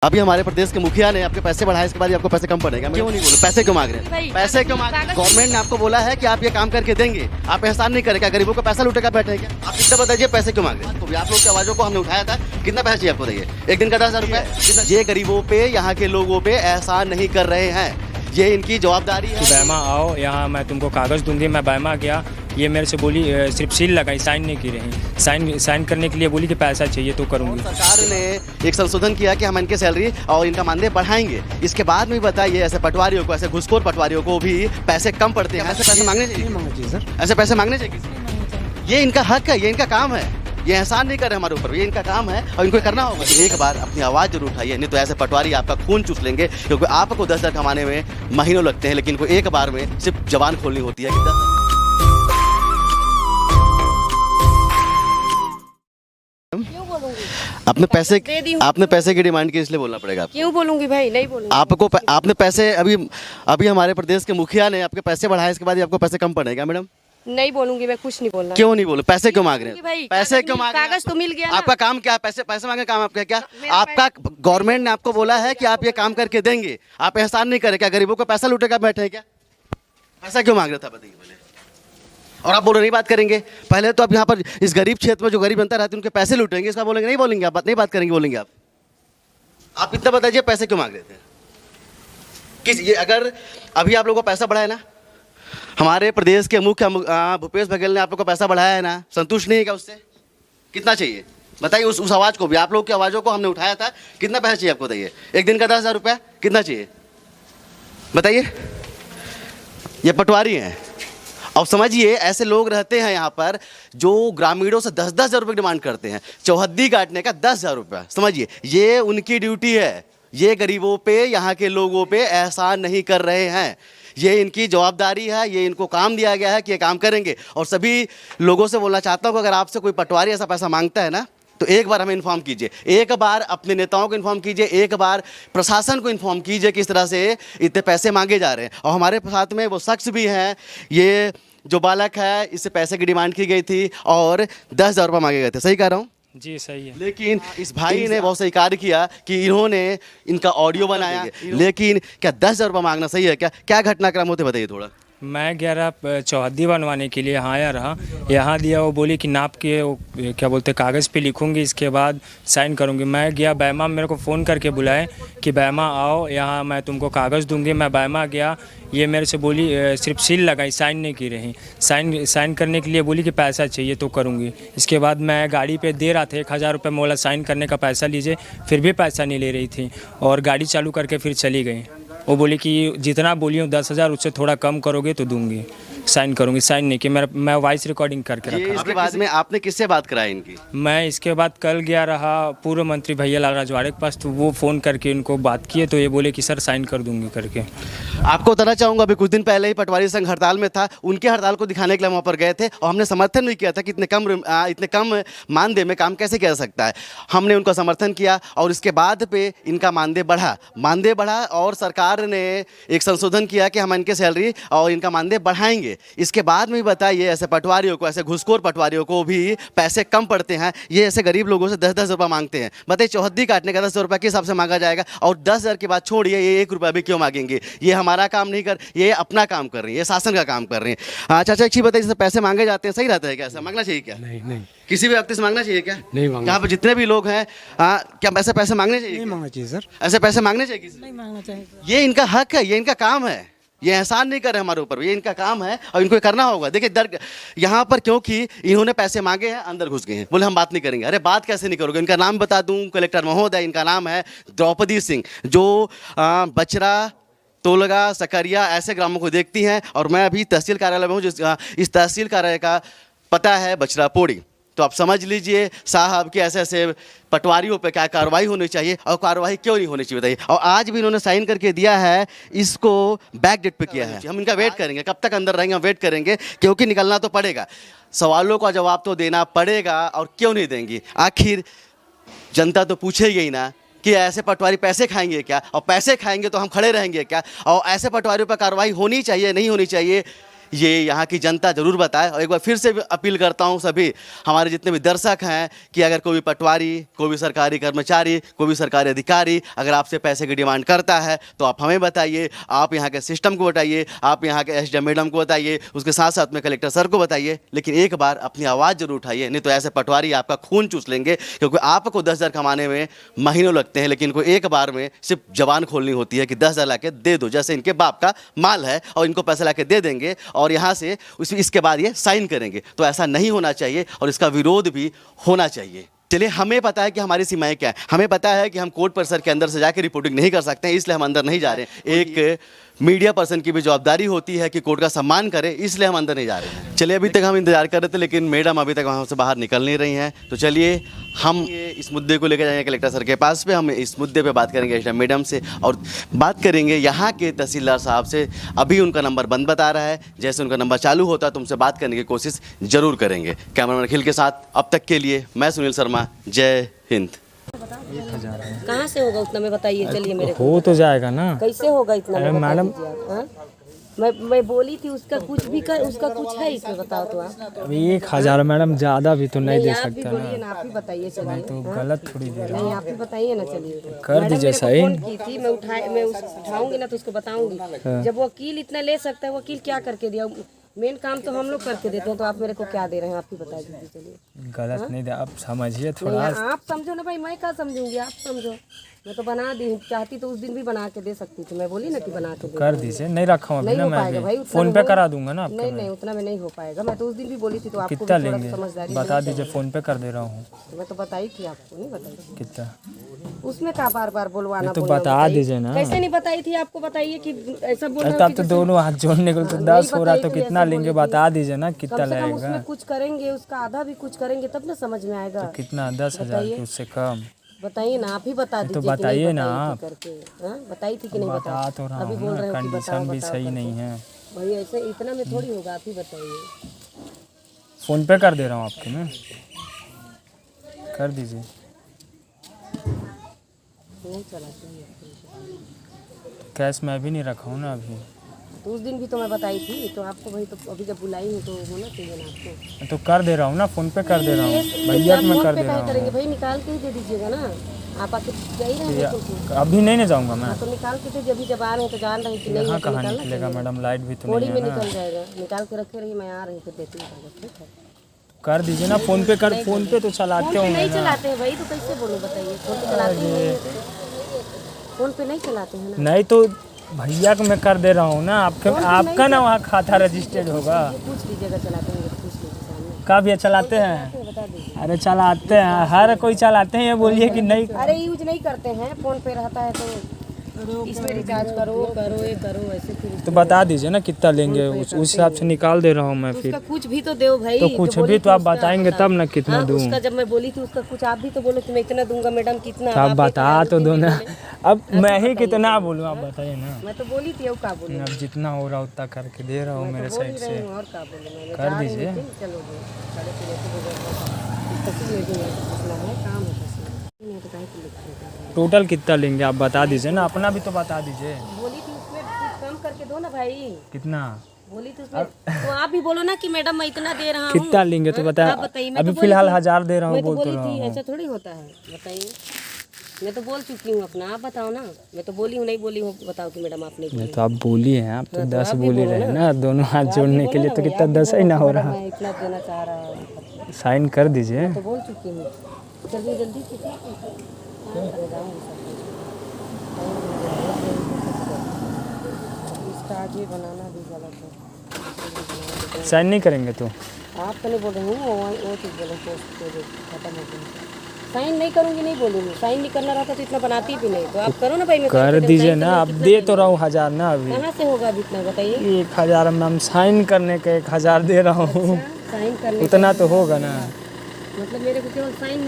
अभी हमारे प्रदेश के मुखिया ने आपके पैसे बढ़ाए, इसके बाद आपको पैसे कम पड़ेगा। क्यों नहीं बोलो, पैसे क्यों मांग रहे हैं? पैसे क्यों मांग रहे हैं? गवर्नमेंट ने आपको बोला है कि आप ये काम करके देंगे, आप एहसान नहीं करेगा, गरीबों को पैसा लूटेगा बैठेगा। आप इतना बताइए पैसे क्यों मांग रहे हैं? आप लोग की आवाजों को हमने उठाया था, कितना पैसा चाहिए आपको बताइए? एक दिन का 10,000 रुपये। ये गरीबों पे, यहाँ के लोगों पे एहसान नहीं कर रहे हैं, ये इनकी जवाबदारी है। बैमा आओ यहाँ, मैं तुमको कागज़ दूंगी। मैं बैमा गया, ये मेरे से बोली सिर्फ सील लगाई, साइन नहीं की रही। साइन करने के लिए बोली कि पैसा चाहिए तो करूँगी। सरकार ने एक संशोधन किया कि हम इनके सैलरी और इनका मानदेय बढ़ाएंगे। इसके बाद में बताइए, ऐसे पटवारियों को, ऐसे घुसखोर पटवारियों को भी पैसे कम पड़ते हैं। ऐसे पैसे मांगने चाहिए सर, ऐसे पैसे मांगने चाहिए। ये इनका हक है, ये इनका काम है, ये एहसान नहीं कर रहे हमारे ऊपर, ये इनका काम है और इनको करना होगा। एक बार अपनी आवाज़ जरूर उठाइए, नहीं तो ऐसे पटवारी आपका खून चूस लेंगे। क्योंकि आपको 10,000 कमाने में महीनों लगते हैं, लेकिन इनको एक बार में सिर्फ जबान खोलनी होती है कि 10,000। आपने पैसे की डिमांड की, इसलिए बोलना पड़ेगा आपको। क्यों बोलूंगी भाई? नहीं बोलूंगी। आपने पैसे अभी हमारे प्रदेश के मुखिया ने आपके पैसे बढ़ाए, इसके बाद आपको पैसे कम पड़ेगा मैडम। नहीं बोलूंगी, मैं कुछ नहीं बोलना। क्यों नहीं बोलो? पैसे क्यों मांग रहे हैं? भाई पैसे क्यों मांग रहे हैं? कागज तो मिल गया ना। आपका काम क्या है? पैसे मांगे काम आपका क्या? आपका गवर्नमेंट ने आपको बोला है कि आप ये काम करके देंगे, आप एहसान नहीं करेगा, गरीबों को पैसा लूटेगा बैठे क्या? पैसा क्यों मांग रहा था बताइए पहले? और आप बोलो नहीं बात करेंगे। पहले तो आप यहाँ पर इस गरीब क्षेत्र में जो गरीब जनता रहती है उनके पैसे लूटेंगे, इसका बोलेंगे नहीं, बोलेंगे आप नहीं बात करेंगे, बोलेंगे आप इतना बताइए पैसे क्यों मांग रहे थे? किस ये अगर अभी आप लोगों को पैसा बढ़ाया ना, हमारे प्रदेश के मुख्य भूपेश बघेल ने आप लोग को पैसा बढ़ाया है ना, संतुष्ट नहीं है क्या उससे? कितना चाहिए बताइए? उस आवाज़ को भी, आप लोग की आवाज़ों को हमने उठाया था, कितना पैसा चाहिए आपको बताइए? एक दिन का 10,000 रुपया, कितना चाहिए बताइए? ये पटवारी हैं। अब समझिए, ऐसे लोग रहते हैं यहाँ पर जो ग्रामीणों से 10,000 रुपये की डिमांड करते हैं, चौहद्दी काटने का 10,000 रुपया। समझिए, ये उनकी ड्यूटी है, ये गरीबों पे, यहाँ के लोगों पे एहसान नहीं कर रहे हैं, ये इनकी जवाबदारी है, ये इनको काम दिया गया है कि ये काम करेंगे। और सभी लोगों से बोलना चाहता हूँ कि अगर आपसे कोई पटवारी ऐसा पैसा मांगता है ना, तो एक बार हमें इन्फॉर्म कीजिए, एक बार अपने नेताओं को इन्फॉर्म कीजिए, एक बार प्रशासन को इन्फॉर्म कीजिए कि इस तरह से इतने पैसे मांगे जा रहे हैं। और हमारे साथ में वो शख्स भी हैं, ये जो बालक है, इससे पैसे की डिमांड की गई थी और 10,000 रुपये मांगे गए थे। सही कह रहा हूँ? जी सही है। लेकिन इस भाई ने बहुत सही कार्य किया कि इन्होंने इनका ऑडियो बनाया, लेकिन क्या 10,000 रुपये मांगना सही है क्या? क्या घटनाक्रम होते बताइए थोड़ा। मैं 11 चौहद्दी बनवाने के लिए यहाँ आया रहा, यहाँ दिया, वो बोली कि नाप के वो क्या बोलते कागज़ पे लिखूंगी, इसके बाद साइन करूंगी। मैं गया, बैमा मेरे को फ़ोन करके बुलाए कि बैमा आओ यहाँ, मैं तुमको कागज़ दूंगी। मैं बैमा गया, ये मेरे से बोली सिर्फ सील लगाई, साइन नहीं की रही। साइन करने के लिए बोली कि पैसा चाहिए तो करूँगी। इसके बाद मैं गाड़ी पे दे रहा था 1,000 रुपये, मोला साइन करने का पैसा लीजिए, फिर भी पैसा नहीं ले रही थी और गाड़ी चालू करके फिर चली गई। वो बोली कि जितना बोली हूँ 10,000, उससे थोड़ा कम करोगे तो दूंगी, साइन करूंगी। साइन नहीं कि मैं वॉइस रिकॉर्डिंग करके रखा। इसके बाद में आपने किससे बात कराई इनकी? मैं इसके बाद कल गया रहा पूर्व मंत्री भैया लाल रजवाड़े के पास, तो वो फ़ोन करके इनको बात किए, तो ये बोले कि सर साइन कर दूंगी करके। आपको बताना चाहूँगा, अभी कुछ दिन पहले ही पटवारी संघ हड़ताल में था, उनके हड़ताल को दिखाने के लिए वहाँ पर गए थे और हमने समर्थन भी किया था कि इतने कम मानदेय में काम कैसे किया जा सकता है। हमने उनका समर्थन किया और इसके बाद पे इनका मानदेय बढ़ा और सरकार ने एक संशोधन किया कि हम इनके सैलरी और इनका मानदेय बढ़ाएंगे। इसके बाद में बताइए, ऐसे पटवारियों को, ऐसे घुसखोर पटवारियों को भी पैसे कम पड़ते हैं, ये ऐसे गरीब लोगों से 10,000 रुपये मांगते हैं। बताइए, चौहद्दी काटने का 10,000 रुपये किस हिसाब से मांगा जाएगा? और 10,000 के बाद छोड़िए, ये 1 रुपया भी क्यों मांगेंगे? ये हमारा काम नहीं कर, ये अपना काम कर रही है, ये शासन का काम कर रही है। चाचा एक चीज़ बताइए, जैसे पैसे मांगे जाते हैं, सही रहता है क्या? ऐसा मांगना चाहिए क्या? नहीं किसी भी व्यक्ति से मांगना चाहिए क्या? नहीं मांगना। यहाँ पर जितने भी लोग हैं, क्या ऐसे पैसे मांगने चाहिए? नहीं मांगना चाहिए सर, ऐसे पैसे मांगने चाहिए किसी? नहीं मांगना चाहिए। ये इनका हक है, ये इनका काम है, ये एहसान नहीं कर रहे हमारे ऊपर, ये इनका काम है और इनको करना होगा। देखिए यहाँ पर क्योंकि इन्होंने पैसे मांगे हैं, अंदर घुस गए हैं, बोले हम बात नहीं करेंगे। अरे बात कैसे नहीं करोगे? इनका नाम बता दूं, कलेक्टर महोदय, इनका नाम है द्रौपदी सिंह, जो बचरा, तोलगा, सकरिया ऐसे ग्रामों को देखती हैं। और मैं अभी तहसील कार्यालय में हूँ, इस तहसील कार्यालय का पता है बचरा पोड़ी। तो आप समझ लीजिए साहब कि ऐसे ऐसे पटवारियों पे क्या कार्रवाई होनी चाहिए और कार्रवाई क्यों नहीं होनी चाहिए बताइए। और आज भी इन्होंने साइन करके दिया है, इसको बैक डेट पे किया है। हम इनका वेट करेंगे, कब तक अंदर रहेंगे हम वेट करेंगे, क्योंकि निकलना तो पड़ेगा, सवालों का जवाब तो देना पड़ेगा। और क्यों नहीं देंगी? आखिर जनता तो पूछेगी ही ना कि ऐसे पटवारी पैसे खाएंगे क्या, और पैसे खाएंगे तो हम खड़े रहेंगे क्या? और ऐसे पटवारियों पर कार्रवाई होनी चाहिए, नहीं होनी चाहिए, ये यहाँ की जनता जरूर बताए। और एक बार फिर से भी अपील करता हूँ सभी हमारे जितने भी दर्शक हैं कि अगर कोई भी पटवारी, कोई भी सरकारी कर्मचारी, कोई भी सरकारी अधिकारी अगर आपसे पैसे की डिमांड करता है तो आप हमें बताइए, आप यहाँ के सिस्टम को बताइए, आप यहाँ के एसडीएम मैडम को बताइए, उसके साथ साथ में कलेक्टर सर को बताइए, लेकिन एक बार अपनी आवाज़ जरूर उठाइए, नहीं तो ऐसे पटवारी आपका खून चूस लेंगे। क्योंकि आपको 10,000 कमाने में महीनों लगते हैं, लेकिन इनको एक बार में सिर्फ जबान खोलनी होती है कि 10,000 ला के दे दो, जैसे इनके बाप का माल है और इनको पैसा ला के दे देंगे और यहाँ से इसके बाद ये साइन करेंगे। तो ऐसा नहीं होना चाहिए और इसका विरोध भी होना चाहिए। चलिए, हमें पता है कि हमारी सीमाएं क्या है, हमें पता है कि हम कोर्ट परिसर के अंदर से जाकर रिपोर्टिंग नहीं कर सकते हैं, इसलिए हम अंदर नहीं जा रहे हैं। एक मीडिया पर्सन की भी जवाबदारी होती है कि कोर्ट का सम्मान करे, इसलिए हम अंदर नहीं जा रहे हैं। चलिए, अभी तक हम इंतजार कर रहे थे लेकिन मैडम अभी तक वहाँ से बाहर निकल नहीं रही हैं। तो चलिए, हम इस मुद्दे को लेकर जाएंगे कलेक्टर सर के पास पे, हम इस मुद्दे पे बात करेंगे एसडीएम मैडम से और बात करेंगे यहाँ के तहसीलदार साहब से। अभी उनका नंबर बंद बता रहा है, जैसे उनका नंबर चालू होता है तो उनसे बात करने की कोशिश जरूर करेंगे। कैमरामैन अखिल के साथ अब तक के लिए मैं सुनील शर्मा, जय हिंद। कहाँ से होगा उतना में बताइए, चलिए मेरे को। हो तो जाएगा ना। कैसे होगा इतना अरे में बता मैडम, दीजिए आप, हाँ? मैं बोली थी उसका कुछ भी कर, उसका कुछ है इसमें, बताओ तो आप। अब 1,000 मैडम ज़्यादा भी तो नहीं दे आप भी सकता बोलिए ना। ना, आप ही बताइए, चलिए। तो गलत थोड़ी दे रहा नहीं, आप ही बताइए ना, चलिए। कर मैडम दीजिए मेरे को सही। फोन की थी, मैं उठाऊंगी ना तो उसको बताऊंगी। जब वकील इतना ले सकता है, वकील क्या करके दिया? मेन काम तो हम लोग करके देते हैं, तो आप मेरे को क्या दे रहे हैं, आप ही बता दीजिए, चलिए। गलत नहीं दे, आप समझिए नहीं, थोड़ा। आप समझो ना भाई, मैं क्या समझूंगी, आप समझो। मैं तो बना दी, चाहती तो उस दिन भी बना के दे सकती थी, मैं बोली ना कि बना के दे। कर दीजिए, नहीं रखा हूँ अभी नहीं ना हो मैं पाएगा भाई, अभी उतना फ़ोन में पे हो- करा दूंगा ना आपको। नहीं नहीं, उतना में नहीं हो पाएगा। मैं तो उस दिन भी बोली थी, तो आपको भी कितना थोड़ा लेंगे समझदारी बता दीजिए, फ़ोन पे कर दे रहा हूँ। मैं तो बताई थी आपको, नहीं बताई थी। कितना उसमें का बार बार बुलवाना तो बोलना, बता बताइए। दीजिए ना। कैसे नहीं बताई थी आपको? बताइए कि ऐसा बोलना तब तो दोनों हाथ जोड़ने को तो 10 हो रहा, तो बताई थी, कितना ऐसे लेंगे बोली थी। बता दीजिए ना, कितना कम से कम लगेगा। उसमें कुछ करेंगे, उसका आधा भी कुछ करेंगे तब ना समझ में आएगा। कितना 10,000 की उससे कम? बताइए ना, आप ही बता दीजिए। तो कि नहीं बताइए ना बताई थी आप। करके, हाँ? बताई थी कि नहीं बता बताई? तो रहा अभी हूँ बोल ना, रहे हो कि बताओ, कंडीशन भी बताओ, सही बताओ। नहीं है। भाई ऐसे इतना में थोड़ी होगा, आप ही बताइए। फ़ोन पे कर दे रहा हूँ आपके में, कर दीजिए। नहीं चलाते हैं। कैश मैं भी नहीं रखा हूँ ना अभी। तो उस दिन भी तो मैं बताई थी, तो आपको भाई, तो अभी जब बुलाई हूँ तो होना चाहिए ना आपको। तो कर दे रहा हूँ ना, फ़ोन पे कर दे रहा हूँ ये भैया, आप मैं फोन कर पे दे काहे रहा करेंगे हूँ। भाई? निकाल के ही दे दीजिएगा ना, आप आके जा ही रहे हैं तो। अभी नहीं ना जाऊँगा मैं। तो निकाल के दे, जब जब आ रहे हैं तो जान रहे हैं कि नहीं यहाँ है, तो कहाँ निकालना निकलेगा चाहिए। मैडम, लाइट भी तो थोड़ी नहीं में है ना। निकल जाएगा, निकाल के रखे रहिए, मैं आ रही फिर देती हूँ कागज, ठीक है? कर दीजिए ना, फ़ोन पे कर, फ़ोन पे तो चलाते फोन पे होंगे नहीं ना। चलाते हैं भाई, तो कैसे बोलूँ बताइए? फोन पे चलाते हैं, फोन पे नहीं चलाते हैं ना। नहीं तो भैया को मैं कर दे रहा हूँ ना, आपका ना वहाँ खाता रजिस्टर्ड होगा। ये पूछ लीजिएगा, चलाते हैं तो पूछ लीजिए सामने। का भैया चलाते हैं? बता दीजिए। अरे चलाते हैं, हर कोई चलाते हैं, ये बोलिए कि नहीं। अरे यूज नहीं करते हैं, फोन पे रहता है तो इसमें रिचार्ज करो ये करो ऐसे फिर। तो बता दीजिए ना कितना लेंगे, उस हिसाब से निकाल दे रहा हूँ मैं फिर। उसका कुछ भी तो दो भाई। तो कुछ जो बोली भी तो थी आप उसका बताएंगे बता। तब ना कितना हाँ, दूँ। उसका जब मैं बोली थी उसका कुछ आप भी तो बोलो कि मैं इतना दूंगा मैडम, कितना? तो आप एक बता हजार तो दो रुपये ना, बोले। अब मैं ही कितना बोलूँ, आप बताइए ना। मैं तो बोली थी, अब का बोलूं? अब जितना हो रहा उतना करके दे रहा हूँ मेरे बोल ही साइड रही से। हूँ, और का बोलूं मैं? कर जा रही दीजिए। हूँ, चलो जी, 3:30 बजे तक में भी फैसला है, काम है फैसला। नहीं तो काहे के लिए करते? टोटल कितना लेंगे आप बता दीजिए ना, अपना भी तो बता दीजिए। बोली थी उसमें कुछ कम करके दो ना भाई। कितना बोली थी उसमें, तो आप भी बोलो ना कि मैडम मैं इतना दे रहा हूँ। कितना लेंगे तो हाँ, बताया। आप बताइए। मैं अभी तो बोली फिलहाल थी- 1000 दे रहा हूँ, मैं तो बोल तो बोली रहा थी, हूँ। ऐसा थोड़ी होता है, बताइए। मैं तो बोल चुकी हूँ अपना, आप बताओ ना। मैं तो बोली हूँ, नहीं बोली हूँ, बताओ कि मैडम आपने बोली। तो आप बोली हैं, आप तो हाँ, तो 10 आप भी बोली बोलो रहे ना। ना, दोनों हाथ जोड़ने के लिए, तो कितना 10 ही ना हो रहा। मैं इतना देना चाह रहा हूँ, साइन कर दीजिए। तो बोल चुकी हूँ। चलिए जल्दी से, हाँ, चले जाऊँगी सब। इसका आगे बनाना भी गलत है। साइन नहीं करेंगे तो आप तो नहीं बोल रहे हूँ, वो चीज़ बोले खत्म हो गई। साइन नहीं करूँगी, नहीं बोलूँगी। साइन नहीं करना रहता तो इतना बनाती भी नहीं। तो आप करो ना भाई, मैं कर दीजिए ना, अब दे तो रहा हूँ 1000 ना अभी। कहाँ से होगा अभी इतना, बताइए? 1000 मैम, साइन करने के 1000 दे रहा हूँ, साइन करने उतना तो होगा ना। मतलब मेरे को केवल साइन